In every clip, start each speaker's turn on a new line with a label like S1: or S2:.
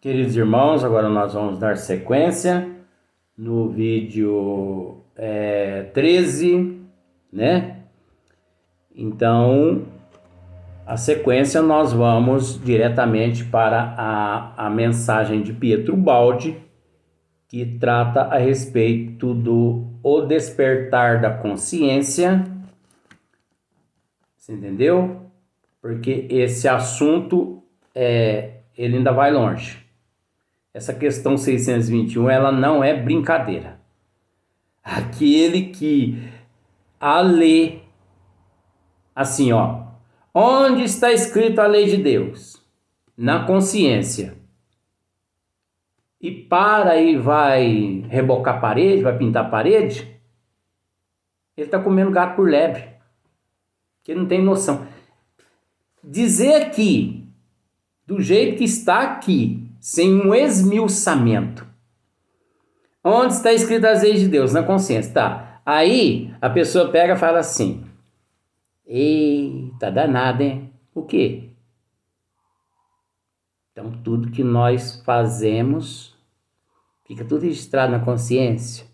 S1: Queridos irmãos, agora nós vamos dar sequência no vídeo 13, né? Então, a sequência nós vamos diretamente para a mensagem de Pietro Baldi, que trata a respeito do o despertar da consciência. Você entendeu? Porque esse assunto ele ainda vai longe. Essa questão 621, ela não é brincadeira. Aquele que a lê assim, onde está escrito a lei de Deus? Na consciência. E para e vai rebocar a parede, vai pintar a parede, ele está comendo gato por lebre. Que ele não tem noção. Dizer aqui, do jeito que está aqui, sem um esmiuçamento, onde está escrito as leis de Deus? Na consciência, tá. Aí a pessoa pega e fala assim: eita, danado, hein? O quê? Então tudo que nós fazemos fica tudo registrado na consciência.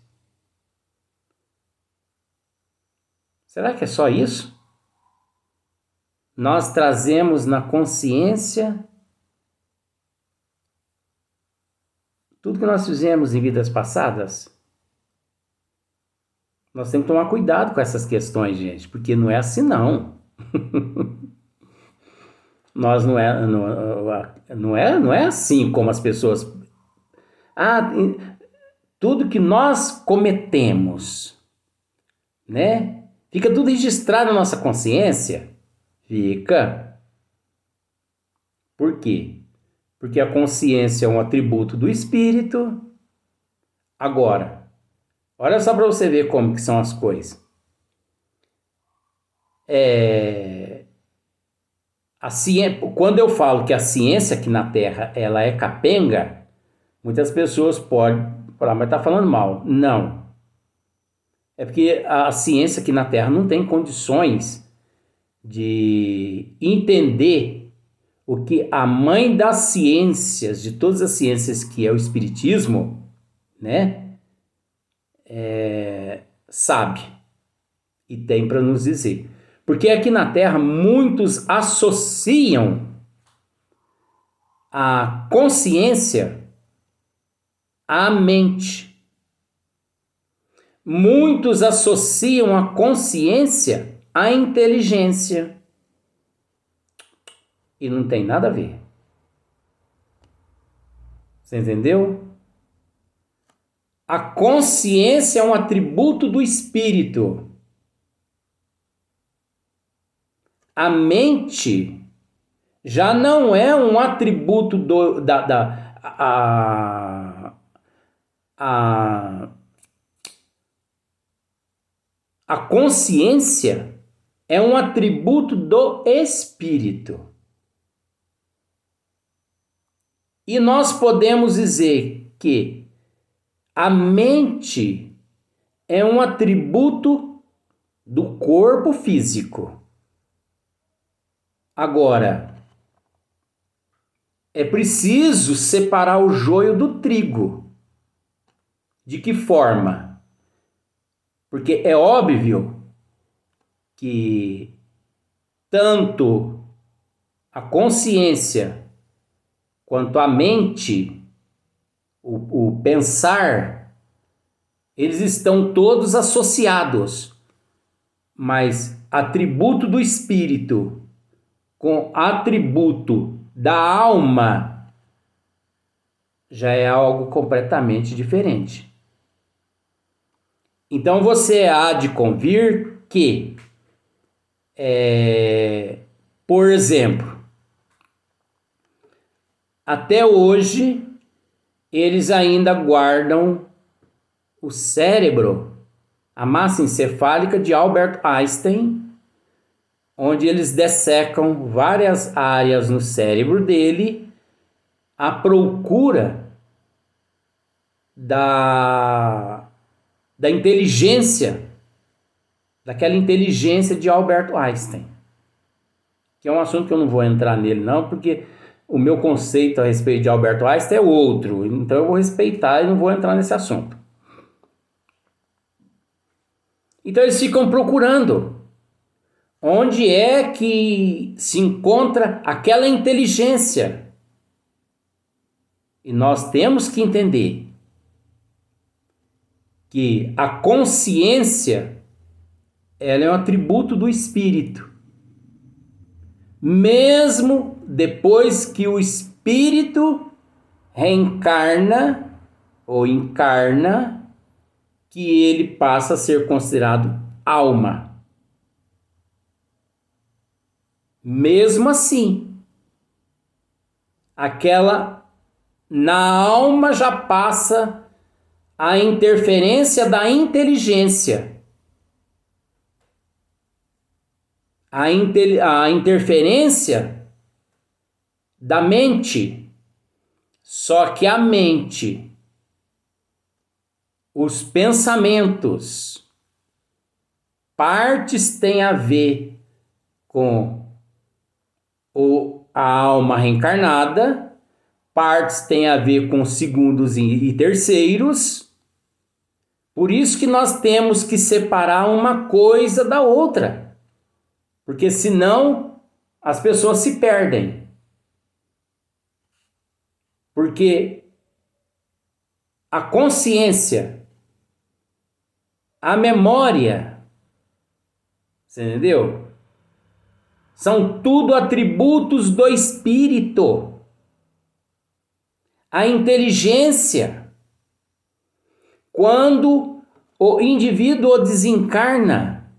S1: Será que é só isso? Nós trazemos na consciência tudo que nós fizemos em vidas passadas? Nós temos que tomar cuidado com essas questões, gente, porque não é assim não. Nós não é assim como as pessoas... tudo que nós cometemos, né? Fica tudo registrado na nossa consciência? Fica. Por quê? Porque a consciência é um atributo do espírito. Agora, olha só para você ver como que são as coisas. Quando eu falo que a ciência aqui na Terra ela é capenga, muitas pessoas podem falar, mas está falando mal. Não. É porque a ciência aqui na Terra não tem condições de entender o que a mãe das ciências, de todas as ciências, que é o Espiritismo, né, sabe e tem para nos dizer. Porque aqui na Terra muitos associam a consciência à mente. Muitos associam a consciência à inteligência. E não tem nada a ver. Você entendeu? A consciência é um atributo do espírito. A mente já não é um atributo a consciência é um atributo do espírito. E nós podemos dizer que a mente é um atributo do corpo físico. Agora, é preciso separar o joio do trigo. De que forma? Porque é óbvio que tanto a consciência quanto a mente, o pensar, eles estão todos associados. Mas atributo do espírito com atributo da alma já é algo completamente diferente. Então você há de convir que, por exemplo, até hoje eles ainda guardam o cérebro, a massa encefálica de Albert Einstein, onde eles dessecam várias áreas no cérebro dele à procura da inteligência, daquela inteligência de Albert Einstein, que é um assunto que eu não vou entrar nele não, porque o meu conceito a respeito de Albert Einstein é outro, então eu vou respeitar e não vou entrar nesse assunto. Então eles ficam procurando onde é que se encontra aquela inteligência. E nós temos que entender que a consciência, ela é um atributo do espírito. Mesmo depois que o espírito reencarna ou encarna, que ele passa a ser considerado alma. Mesmo assim, na alma já passa a interferência da inteligência. A interferência da mente. Só que a mente, os pensamentos, partes têm a ver com a alma reencarnada, partes têm a ver com segundos e terceiros. Por isso que nós temos que separar uma coisa da outra. Porque senão as pessoas se perdem. Porque a consciência, a memória, você entendeu? São tudo atributos do espírito. A inteligência, quando o indivíduo desencarna,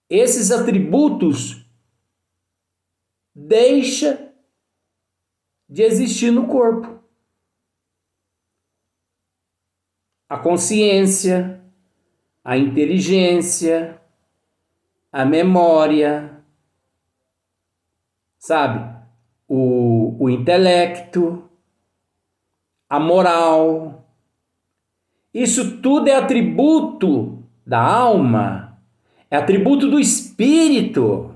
S1: esses atributos deixam de existir no corpo. A consciência, a inteligência, a memória, sabe? O intelecto, a moral. Isso tudo é atributo da alma, é atributo do espírito.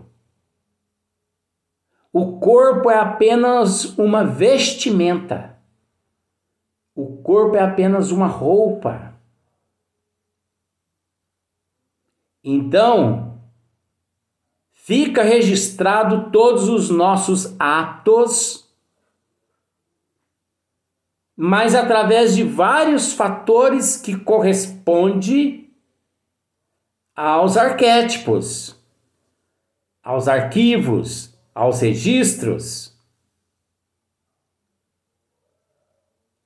S1: O corpo é apenas uma vestimenta. O corpo é apenas uma roupa. Então, fica registrado todos os nossos atos, mas através de vários fatores que correspondem aos arquétipos, aos arquivos, aos registros.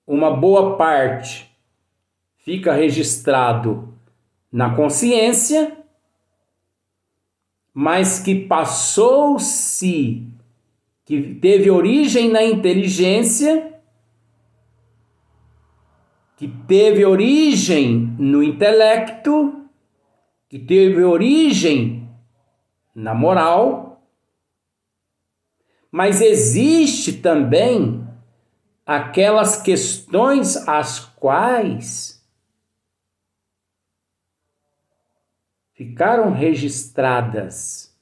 S1: Uma boa parte fica registrado na consciência, mas que passou-se, que teve origem na inteligência, que teve origem no intelecto, que teve origem na moral, mas existe também aquelas questões as quais ficaram registradas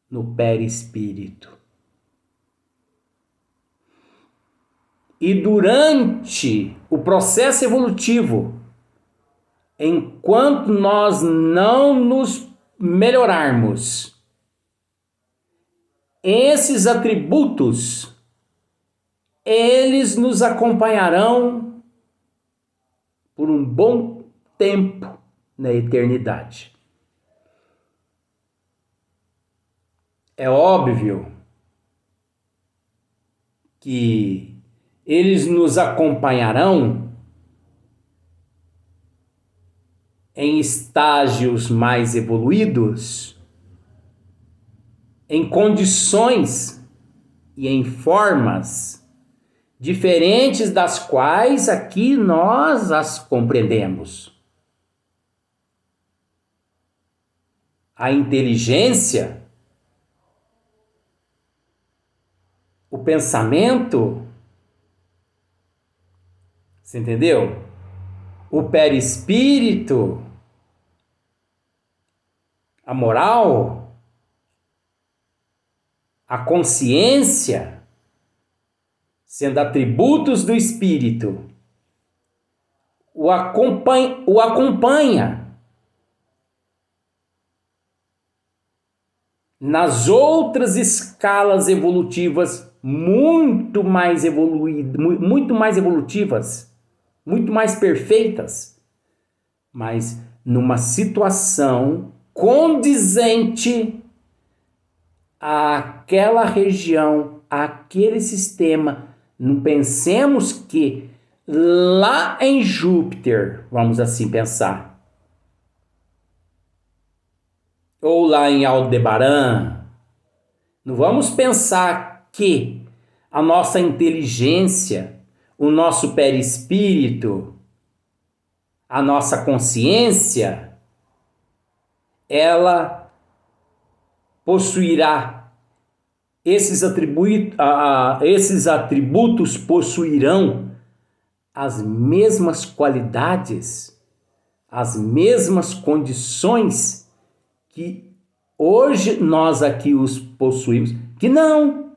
S1: no perispírito. E durante o processo evolutivo, enquanto nós não nos melhorarmos, esses atributos, eles nos acompanharão por um bom tempo na eternidade. É óbvio que eles nos acompanharão em estágios mais evoluídos, em condições e em formas diferentes das quais aqui nós as compreendemos. A inteligência, o pensamento, você entendeu? O perispírito, a moral, a consciência, sendo atributos do espírito, o acompanha nas outras escalas evolutivas muito mais evoluídas, muito mais evolutivas, muito mais perfeitas, mas numa situação condizente àquela região, àquele sistema. Não pensemos que lá em Júpiter, vamos assim pensar, ou lá em Aldebaran, não vamos pensar que a nossa inteligência, o nosso perispírito, a nossa consciência, ela possuirá esses atributos possuirão as mesmas qualidades, as mesmas condições que hoje nós aqui os possuímos, que não.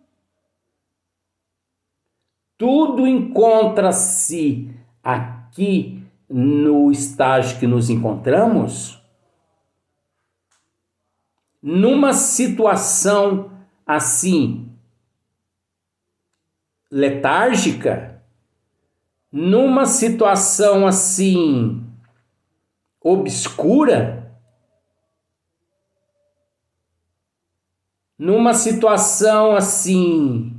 S1: Tudo encontra-se aqui no estágio que nos encontramos, numa situação assim, letárgica, numa situação assim, obscura, numa situação assim,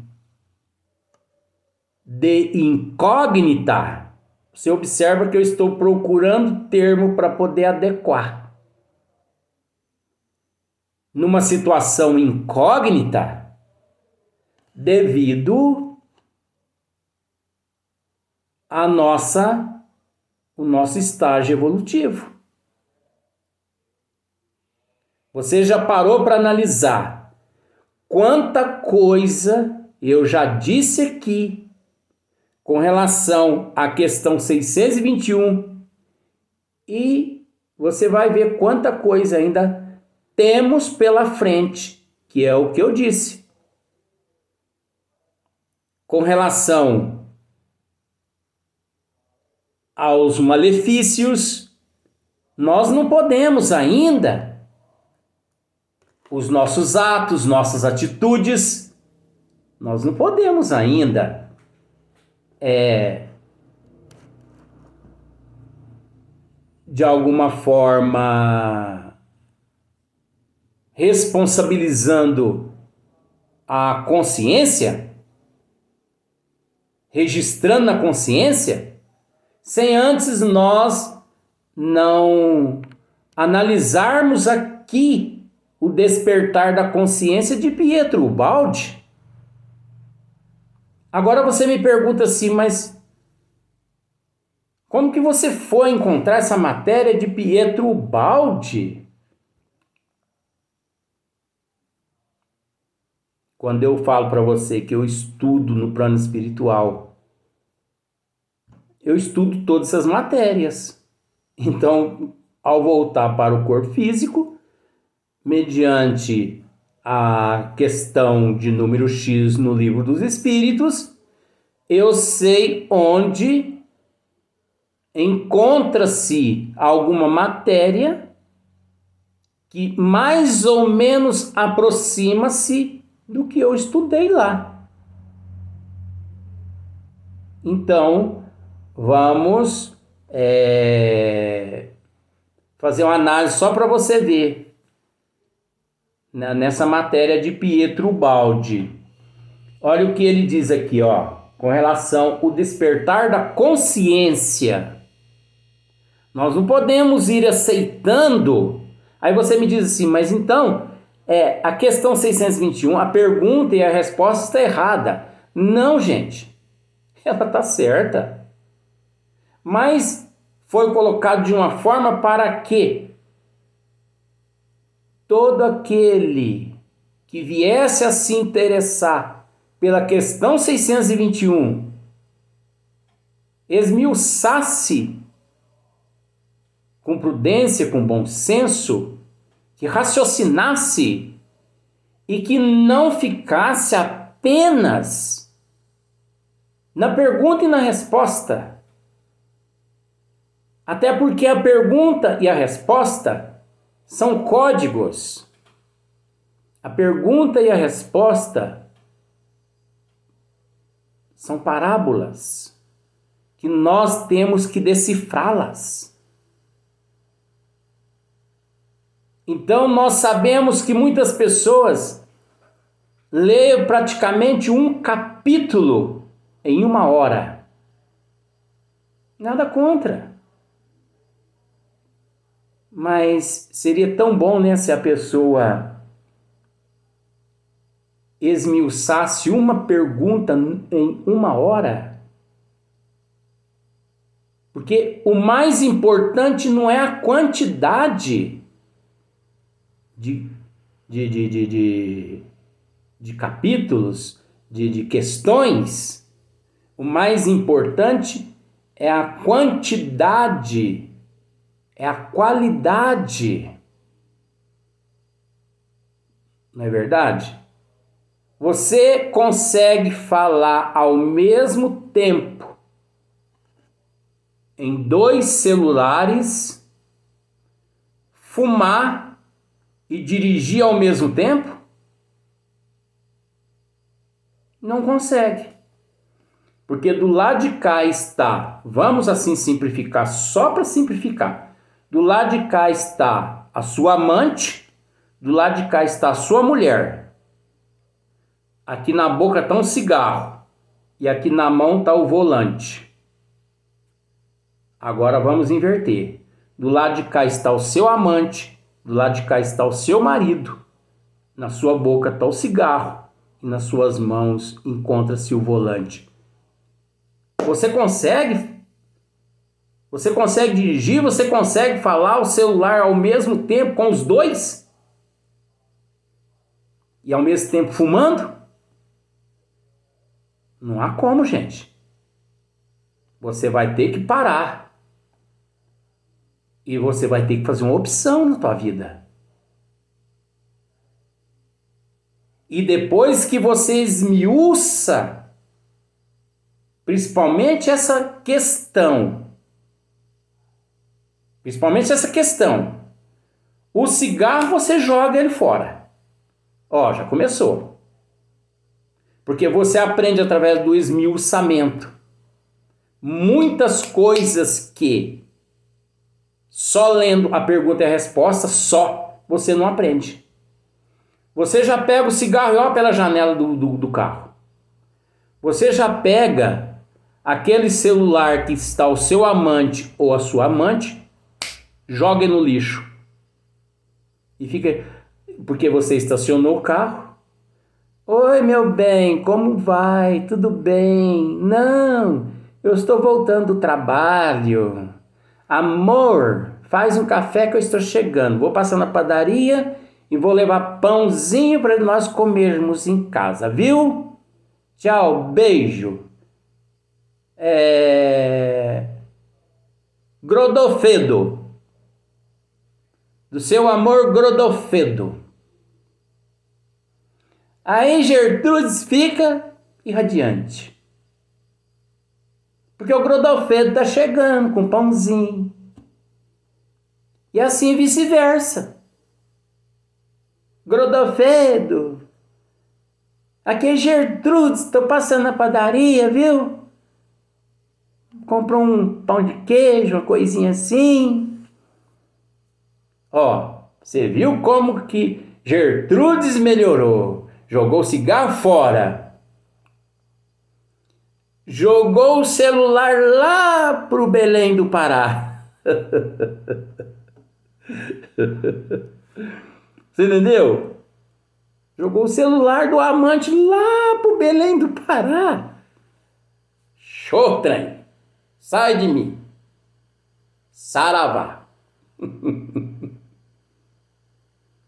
S1: de incógnita. Você observa que eu estou procurando termo para poder adequar. Numa situação incógnita, devido a o nosso estágio evolutivo. Você já parou para analisar quanta coisa eu já disse aqui com relação à questão 621 e você vai ver quanta coisa ainda temos pela frente, que é o que eu disse. Com relação aos malefícios, nós não podemos ainda, os nossos atos, nossas atitudes, nós não podemos ainda de alguma forma responsabilizando a consciência, registrando na consciência, sem antes nós não analisarmos aqui o despertar da consciência de Pietro Ubaldi. Agora você me pergunta assim, mas como que você foi encontrar essa matéria de Pietro Ubaldi? Quando eu falo para você que eu estudo no plano espiritual, eu estudo todas essas matérias. Então, ao voltar para o corpo físico, mediante a questão de número X no livro dos Espíritos, eu sei onde encontra-se alguma matéria que mais ou menos aproxima-se do que eu estudei lá. Então, vamos fazer uma análise só para você ver. Nessa matéria de Pietro Ubaldi. Olha o que ele diz aqui, ó, com relação ao despertar da consciência. Nós não podemos ir aceitando. Aí você me diz assim, mas então, a questão 621, a pergunta e a resposta está errada. Não, gente. Ela está certa. Mas foi colocado de uma forma para que todo aquele que viesse a se interessar pela questão 621 esmiuçasse com prudência, com bom senso, que raciocinasse e que não ficasse apenas na pergunta e na resposta. Até porque a pergunta e a resposta são códigos. A pergunta e a resposta são parábolas que nós temos que decifrá-las. Então nós sabemos que muitas pessoas leem praticamente um capítulo em 1 hora. Nada contra. Mas seria tão bom, né, se a pessoa esmiuçasse uma pergunta em 1 hora. Porque o mais importante não é a quantidade de capítulos, de questões. O mais importante é a quantidade, é a qualidade. Não é verdade? Você consegue falar ao mesmo tempo em 2 celulares, fumar e dirigir ao mesmo tempo? Não consegue. Porque do lado de cá está, vamos assim simplificar, só para simplificar. Do lado de cá está a sua amante, do lado de cá está a sua mulher. Aqui na boca está um cigarro e aqui na mão está o volante. Agora vamos inverter. Do lado de cá está o seu amante, do lado de cá está o seu marido. Na sua boca está o cigarro e nas suas mãos encontra-se o volante. Você consegue dirigir? Você consegue falar o celular ao mesmo tempo com os dois? E ao mesmo tempo fumando? Não há como, gente. Você vai ter que parar. E você vai ter que fazer uma opção na tua vida. E depois que você esmiuça, principalmente essa questão, o cigarro você joga ele fora. Ó, já começou. Porque você aprende através do esmiuçamento. Muitas coisas que só lendo a pergunta e a resposta, você não aprende. Você já pega o cigarro e olha pela janela do carro. Você já pega aquele celular que está o seu amante ou a sua amante, joga no lixo. E fica... Porque você estacionou o carro. Oi, meu bem, como vai? Tudo bem? Não, eu estou voltando do trabalho. Amor, faz um café que eu estou chegando. Vou passar na padaria e vou levar pãozinho para nós comermos em casa, viu? Tchau, beijo. Grodofedo. Do seu amor Grodofedo. Aí Gertrudes fica irradiante. Porque o Grodofedo está chegando com pãozinho. E assim vice-versa. Grodofedo, aqui é Gertrudes, estou passando na padaria, viu? Comprou um pão de queijo, uma coisinha assim. Ó, você viu como que Gertrudes melhorou? Jogou o cigarro fora. Jogou o celular lá pro Belém do Pará. Você entendeu? Jogou o celular do amante lá pro Belém do Pará. Show, trem. Sai de mim. Saravá.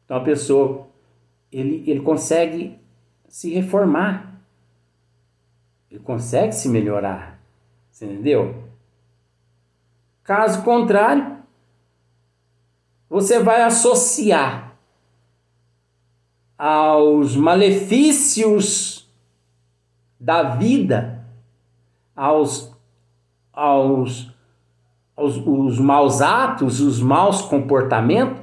S1: Então a pessoa, ele consegue se reformar. Ele consegue se melhorar. Você entendeu? Caso contrário, você vai associar aos malefícios da vida, os maus atos, os maus comportamentos,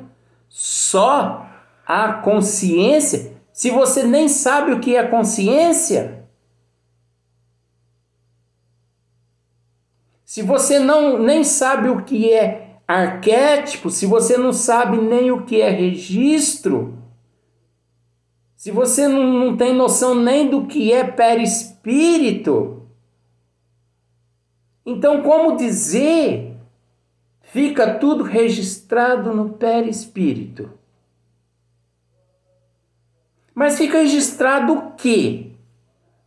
S1: só a consciência. Se você nem sabe o que é consciência, se você nem sabe o que é arquétipo, se você não sabe nem o que é registro, se você não tem noção nem do que é perispírito, então como dizer? Fica tudo registrado no perispírito. Mas fica registrado o quê?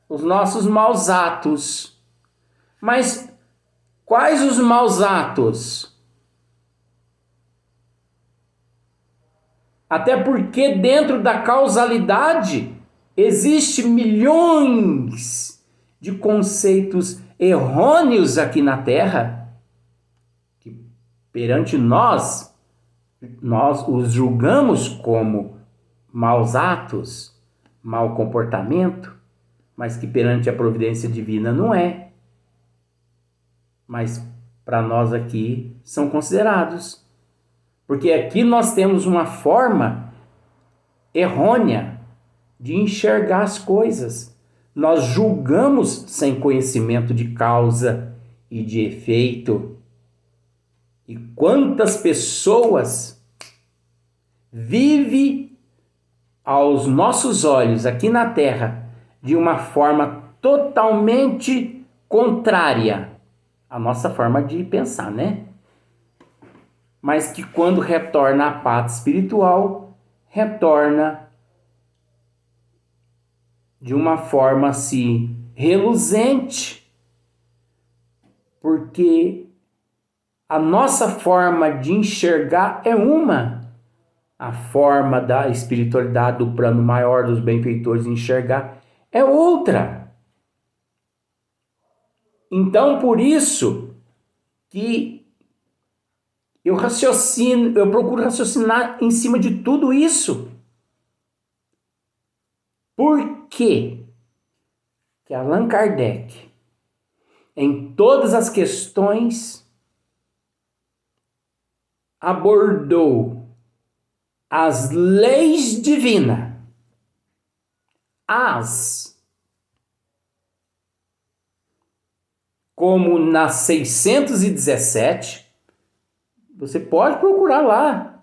S1: Os nossos maus atos. Mas quais os maus atos? Até porque dentro da causalidade existe milhões de conceitos errôneos aqui na Terra que perante nós os julgamos como maus atos, mau comportamento, mas que perante a providência divina não é. Mas para nós aqui são considerados. Porque aqui nós temos uma forma errônea de enxergar as coisas. Nós julgamos sem conhecimento de causa e de efeito. E quantas pessoas vivem aos nossos olhos aqui na Terra de uma forma totalmente contrária à nossa forma de pensar, né? Mas que quando retorna à pátria espiritual, retorna de uma forma assim reluzente, porque a nossa forma de enxergar é uma. A forma da espiritualidade, do plano maior dos benfeitores enxergar é outra. Então, por isso que eu procuro raciocinar em cima de tudo isso. Por quê? Que Allan Kardec, em todas as questões, abordou as leis divinas, como na 617, você pode procurar lá,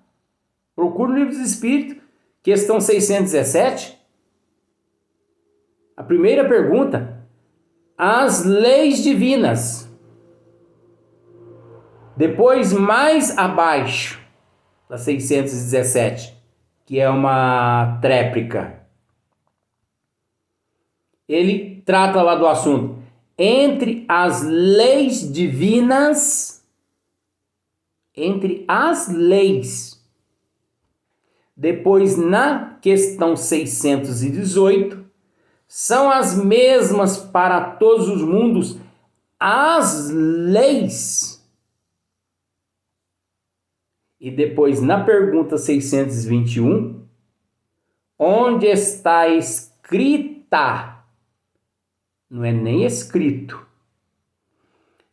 S1: procura o Livro dos Espíritos, questão 617, a primeira pergunta, as leis divinas. Depois, mais abaixo, da 617, que é uma tréplica, ele trata lá do assunto. Entre as leis divinas, entre as leis. Depois, na questão 618, são as mesmas para todos os mundos as leis. E depois, na pergunta 621, onde está escrita, não é nem escrito,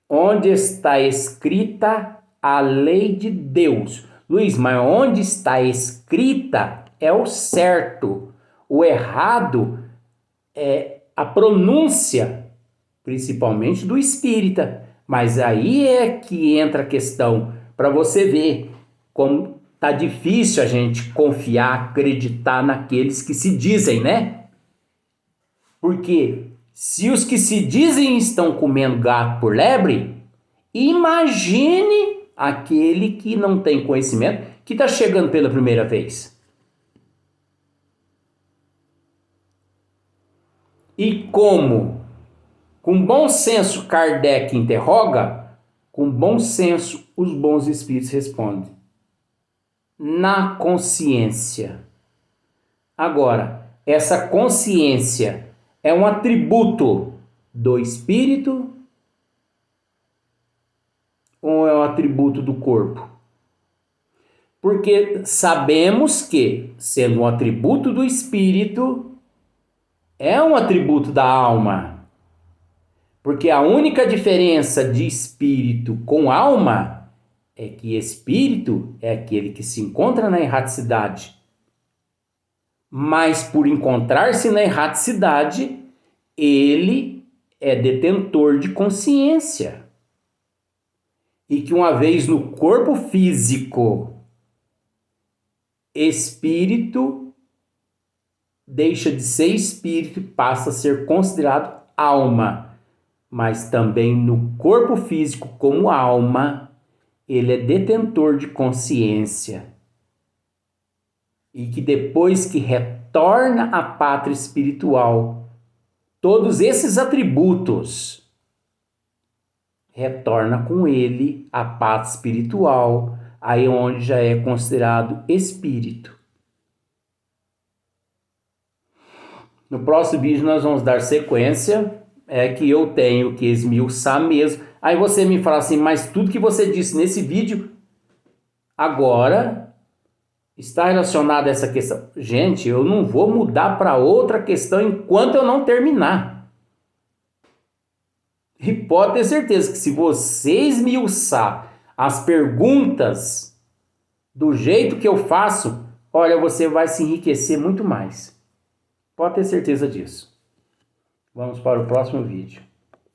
S1: onde está escrita a lei de Deus. Luiz, mas onde está escrita é o certo. O errado é a pronúncia, principalmente do espírita. Mas aí é que entra a questão, para você ver como tá difícil a gente confiar, acreditar naqueles que se dizem, né? Porque se os que se dizem estão comendo gato por lebre, imagine aquele que não tem conhecimento, que está chegando pela primeira vez. E como, com bom senso, Kardec interroga, com bom senso, os bons espíritos respondem. Na consciência. Agora, essa consciência é um atributo do espírito ou é um atributo do corpo? Porque sabemos que, sendo um atributo do espírito, é um atributo da alma. Porque a única diferença de espírito com alma é que espírito é aquele que se encontra na erraticidade. Mas por encontrar-se na erraticidade, ele é detentor de consciência. E que uma vez no corpo físico, espírito deixa de ser espírito e passa a ser considerado alma. Mas também no corpo físico, como alma, ele é detentor de consciência. E que depois que retorna à pátria espiritual, todos esses atributos retorna com ele à pátria espiritual, aí onde já é considerado espírito. No próximo vídeo nós vamos dar sequência, que eu tenho que esmiuçar mesmo. Aí você me fala assim, mas tudo que você disse nesse vídeo agora está relacionado a essa questão. Gente, eu não vou mudar para outra questão enquanto eu não terminar. E pode ter certeza que se você esmiuçar as perguntas do jeito que eu faço, olha, você vai se enriquecer muito mais. Pode ter certeza disso. Vamos para o próximo vídeo.